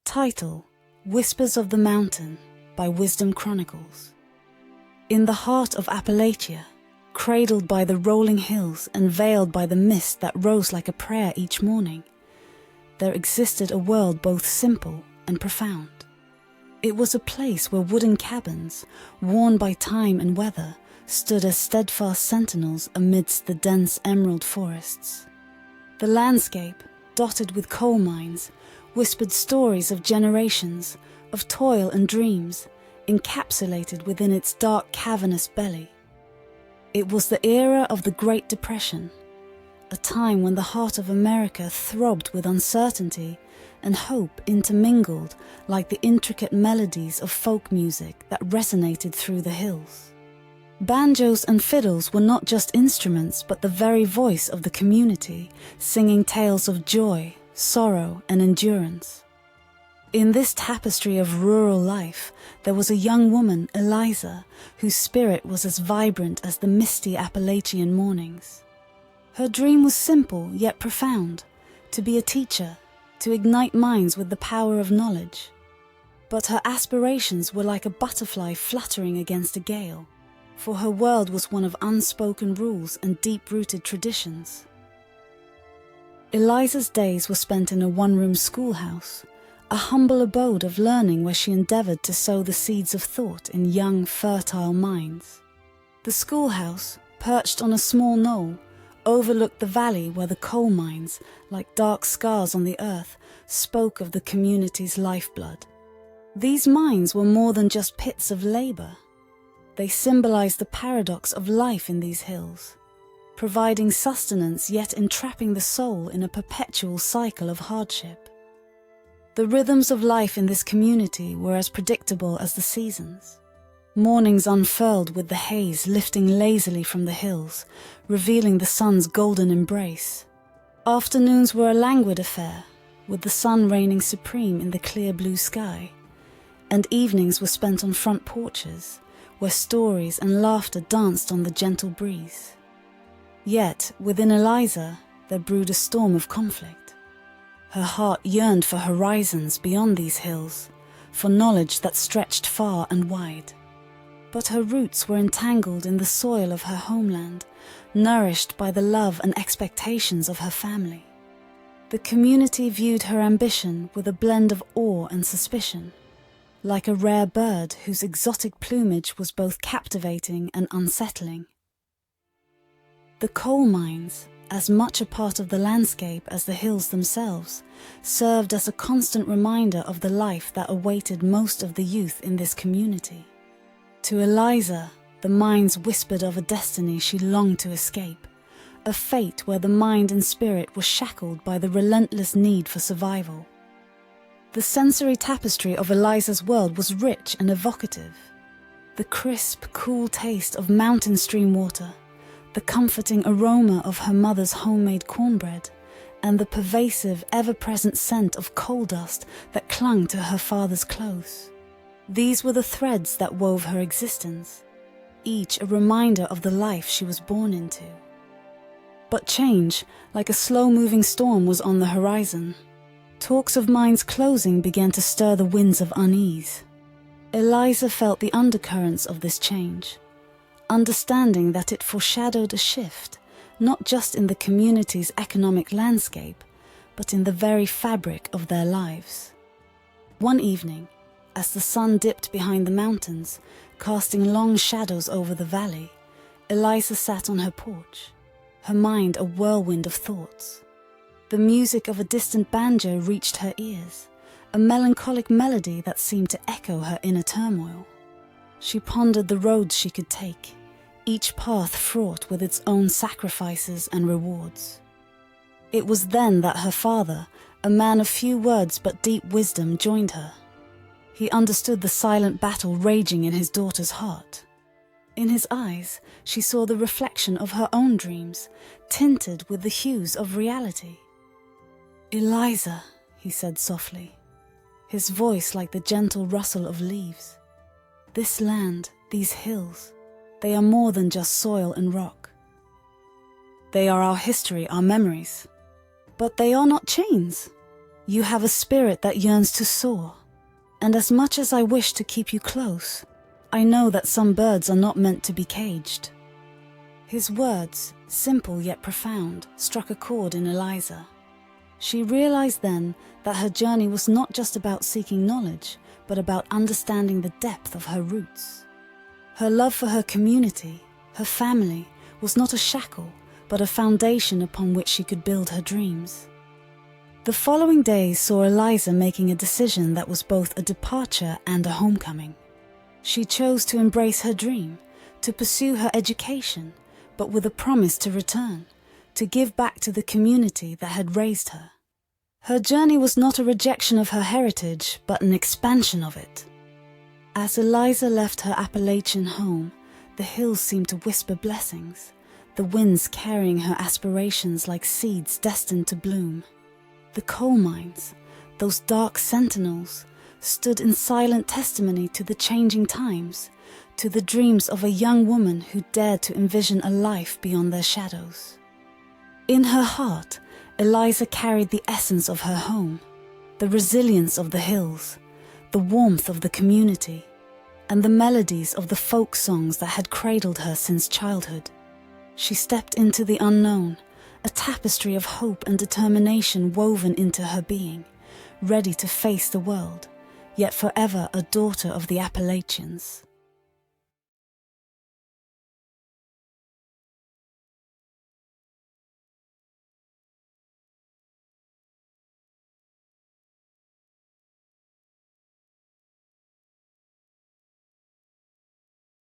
Title: Whispers of the Mountain by Wisdom Chronicles. In the heart of Appalachia, cradled by the rolling hills and veiled by the mist that rose like a prayer each morning, there existed a world both simple and profound. It was a place where wooden cabins, worn by time and weather, stood as steadfast sentinels amidst the dense emerald forests. The landscape, dotted with coal mines, whispered stories of generations, of toil and dreams, encapsulated within its dark cavernous belly. It was the era of the Great Depression, a time when the heart of America throbbed with uncertainty and hope intermingled like the intricate melodies of folk music that resonated through the hills. Banjos and fiddles were not just instruments but the very voice of the community, singing tales of joy, sorrow, and endurance. In this tapestry of rural life, there was a young woman, Eliza, whose spirit was as vibrant as the misty Appalachian mornings. Her dream was simple yet profound: to be a teacher, to ignite minds with the power of knowledge. But her aspirations were like a butterfly fluttering against a gale, for her world was one of unspoken rules and deep-rooted traditions. Eliza's days were spent in a one-room schoolhouse, a humble abode of learning where she endeavored to sow the seeds of thought in young, fertile minds. The schoolhouse, perched on a small knoll, overlooked the valley where the coal mines, like dark scars on the earth, spoke of the community's lifeblood. These mines were more than just pits of labor. They symbolized the paradox of life in these hills, providing sustenance yet entrapping the soul in a perpetual cycle of hardship. The rhythms of life in this community were as predictable as the seasons. Mornings unfurled with the haze lifting lazily from the hills, revealing the sun's golden embrace. Afternoons were a languid affair, with the sun reigning supreme in the clear blue sky, and evenings were spent on front porches, where stories and laughter danced on the gentle breeze. Yet, within Eliza, there brewed a storm of conflict. Her heart yearned for horizons beyond these hills, for knowledge that stretched far and wide. But her roots were entangled in the soil of her homeland, nourished by the love and expectations of her family. The community viewed her ambition with a blend of awe and suspicion, like a rare bird whose exotic plumage was both captivating and unsettling. The coal mines, as much a part of the landscape as the hills themselves, served as a constant reminder of the life that awaited most of the youth in this community. To Eliza, the mines whispered of a destiny she longed to escape, a fate where the mind and spirit were shackled by the relentless need for survival. The sensory tapestry of Eliza's world was rich and evocative. The crisp, cool taste of mountain stream water, the comforting aroma of her mother's homemade cornbread, and the pervasive, ever-present scent of coal dust that clung to her father's clothes. These were the threads that wove her existence, each a reminder of the life she was born into. But change, like a slow-moving storm, was on the horizon. Talks of mines closing began to stir the winds of unease. Eliza felt the undercurrents of this change, understanding that it foreshadowed a shift, not just in the community's economic landscape, but in the very fabric of their lives. One evening, as the sun dipped behind the mountains, casting long shadows over the valley, Eliza sat on her porch, her mind a whirlwind of thoughts. The music of a distant banjo reached her ears, a melancholic melody that seemed to echo her inner turmoil. She pondered the roads she could take, each path fraught with its own sacrifices and rewards. It was then that her father, a man of few words but deep wisdom, joined her. He understood the silent battle raging in his daughter's heart. In his eyes, she saw the reflection of her own dreams, tinted with the hues of reality. "Eliza," he said softly, his voice like the gentle rustle of leaves. "This land, these hills, they are more than just soil and rock. They are our history, our memories. But they are not chains. You have a spirit that yearns to soar. And as much as I wish to keep you close, I know that some birds are not meant to be caged." His words, simple yet profound, struck a chord in Eliza. She realized then that her journey was not just about seeking knowledge, but about understanding the depth of her roots. Her love for her community, her family, was not a shackle, but a foundation upon which she could build her dreams. The following days saw Eliza making a decision that was both a departure and a homecoming. She chose to embrace her dream, to pursue her education, but with a promise to return, to give back to the community that had raised her. Her journey was not a rejection of her heritage, but an expansion of it. As Eliza left her Appalachian home, the hills seemed to whisper blessings, the winds carrying her aspirations like seeds destined to bloom. The coal mines, those dark sentinels, stood in silent testimony to the changing times, to the dreams of a young woman who dared to envision a life beyond their shadows. In her heart, Eliza carried the essence of her home, the resilience of the hills, the warmth of the community, and the melodies of the folk songs that had cradled her since childhood. She stepped into the unknown, a tapestry of hope and determination woven into her being, ready to face the world, yet forever a daughter of the Appalachians.